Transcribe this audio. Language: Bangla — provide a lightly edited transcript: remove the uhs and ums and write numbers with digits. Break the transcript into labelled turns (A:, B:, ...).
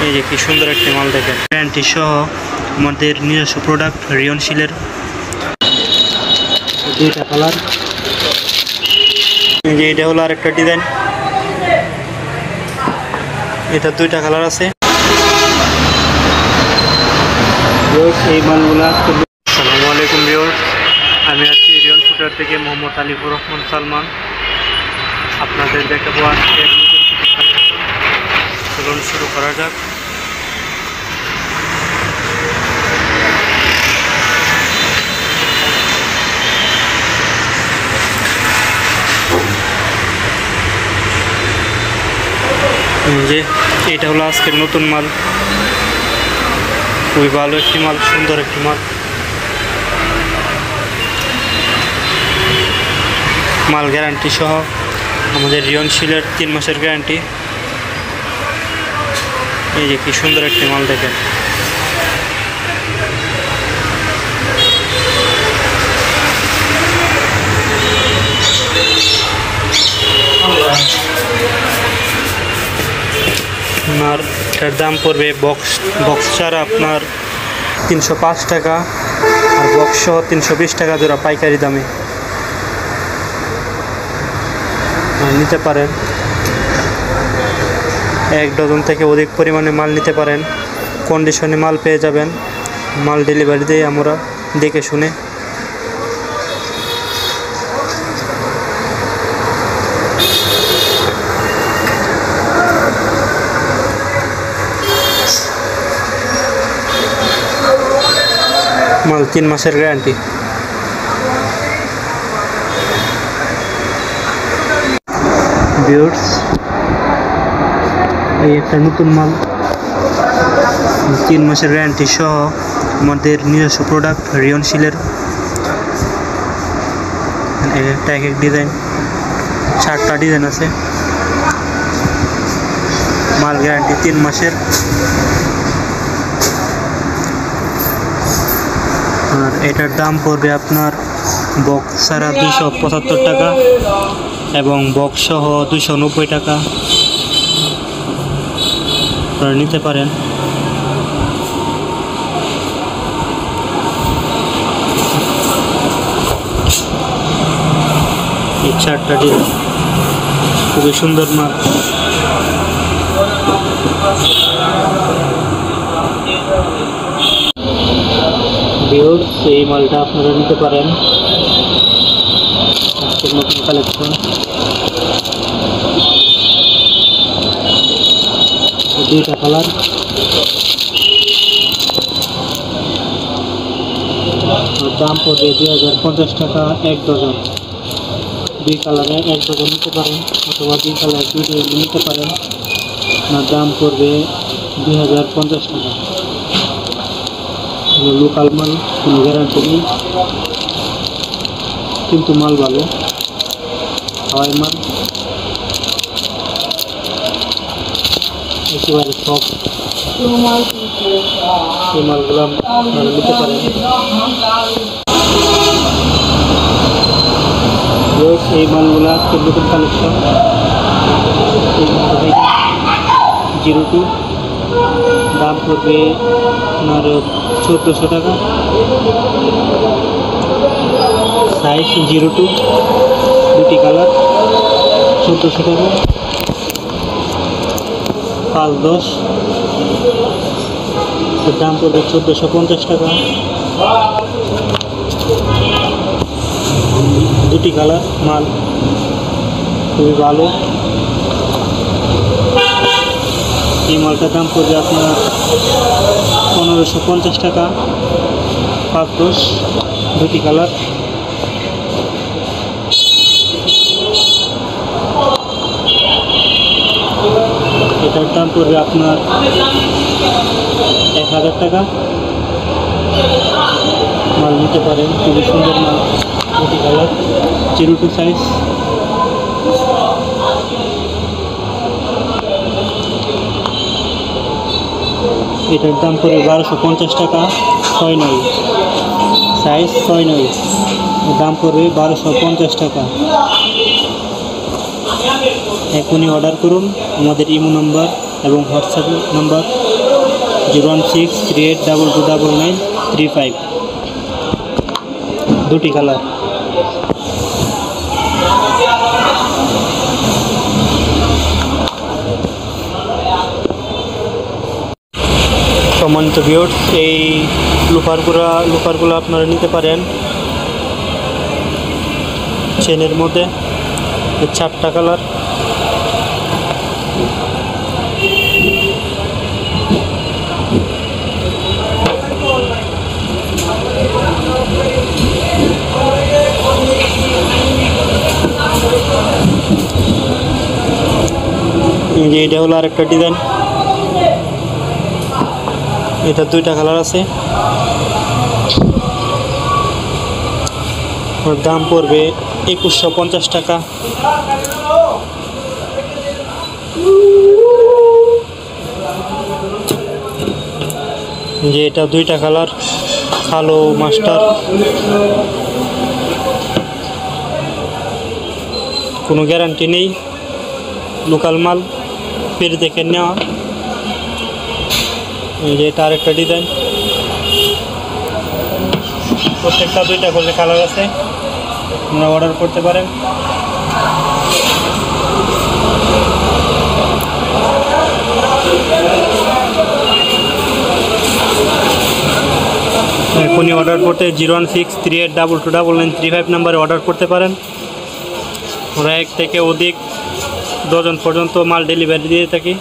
A: এই যে কি সুন্দর একটা মাল দেখেন, গ্যারান্টি সহ আমাদের নিজস্ব প্রোডাক্ট রিয়ন শিলের। দুইটা কালার, এই যে এটা হলো আরেকটা ডিজাইন, এটা দুইটা কালার আছে। এই মালগুলা। আসসালামু আলাইকুম ভিউয়ার্স, আমি আছি রিয়ন ফুটার থেকে মোহাম্মদ আলিফুর রহমান সালমান। আপনাদের দেখাবো আজকের নতুন কিছু কালেকশন। চলুন শুরু করা যাক। যে এটা হলো আজকের নতুন মাল, খুবই ভালো একটি মাল, সুন্দর একটি মাল। মাল গ্যারান্টি সহ আমাদের রিয়ন শিলের 3 মাসের গ্যারান্টি। এই যে কি সুন্দর একটি মাল দেখেন, আপনার এটার দাম পড়বে বক্স ছাড়া আপনার 305 টাকা, আর বক্স সহ 320 টাকা জোড়া পাইকারি দামে নিতে পারেন। 1 ডজন থেকে অধিক পরিমাণে মাল নিতে পারেন, কন্ডিশনে মাল পেয়ে যাবেন। মাল ডেলিভারি দিয়ে আমরা দেখে শুনে। মাল 3 মাসের গ্যারান্টি। ভিউয়ার্স, এই একটা নতুন মাল, 3 মাসের গ্যারান্টি সহ আমাদের নিজস্ব প্রোডাক্ট রিয়ন শিলের। একটা এক এক ডিজাইন, 4টা ডিজাইন আছে। মাল গ্যারান্টি 3 মাসের। আর এটার দাম পড়বে আপনার বক্স ছাড়া 275 টাকা এবং বক্স সহ 290 টাকা। আপনারা নিতে পারেন। এই 4টা ডিজাইন খুবই সুন্দর মাল। ভিউয়ার্স, এই মালটা আপনারা নিতে পারেন। আজকের নতুন কালেকশন, দুইটা কালার, দাম পড়বে 2050 টাকা 1 ডজন। 2 কালারে 1 ডজন নিতে পারেন, অথবা 2 কালার 2 ডজন নিতে পারেন। আপনার দাম পড়বে 2050 টাকা। লোকাল মাল, কোনো গ্যারান্টি নেই, কিন্তু মাল ভালো, হাওয়াই মাল, একেবারে সব। এই মালগুলো আপনারা নিতে পারেন। এই মালগুলো আজকের নতুন কালেকশন। 02, দাম পড়বে আপনার 1400 টাকা। সাইজ 02, দুটি কালার, 1400 টাকা। 510, দাম পড়বে 1450 টাকা। দুটি কালার, মাল খুবই ভালো। এই মালটার দাম পড়বে আপনার 1550 টাকা। 510, দুটি কালার। এটার দাম পড়বে আপনার 1000 টাকা। মাল নিতে পারেন, খুবই সুন্দর মাল, দুটি কালার, 02 সাইজ। এটার দাম পড়বে 1250 টাকা। 69 সাইজ, 69, দাম পড়বে 1250 টাকা। এখনই অর্ডার করুন। আমাদের ইমো নাম্বার এবং হোয়াটসঅ্যাপ নাম্বার 01638229935 দুটি কালার। সম্মানিত ভিউয়ার্স, এই লোফারগুলো আপনারা নিতে পারেন চেনের মধ্যে, 4টা কালার। যে এটা হলো আরেকটা ডিজাইন, এটা 2টা কালার আছে। ওর দাম পড়বে 2150 টাকা। যে এটা 2টা কালার, কালো মাস্টার, কোনো গ্যারান্টি নেই, লোকাল মাল, ফির দেখে নেওয়া। যে এটা আরেকটা ডিজাইন, প্রত্যেকটা 2টা করে কালার আছে, আপনারা অর্ডার করতে পারেন। এখনই অর্ডার করতে 01638229935 নাম্বারে অর্ডার করতে পারেন। ওরা 1 থেকে অধিক ডজন পর্যন্ত মাল ডেলিভারি দিয়ে থাকি।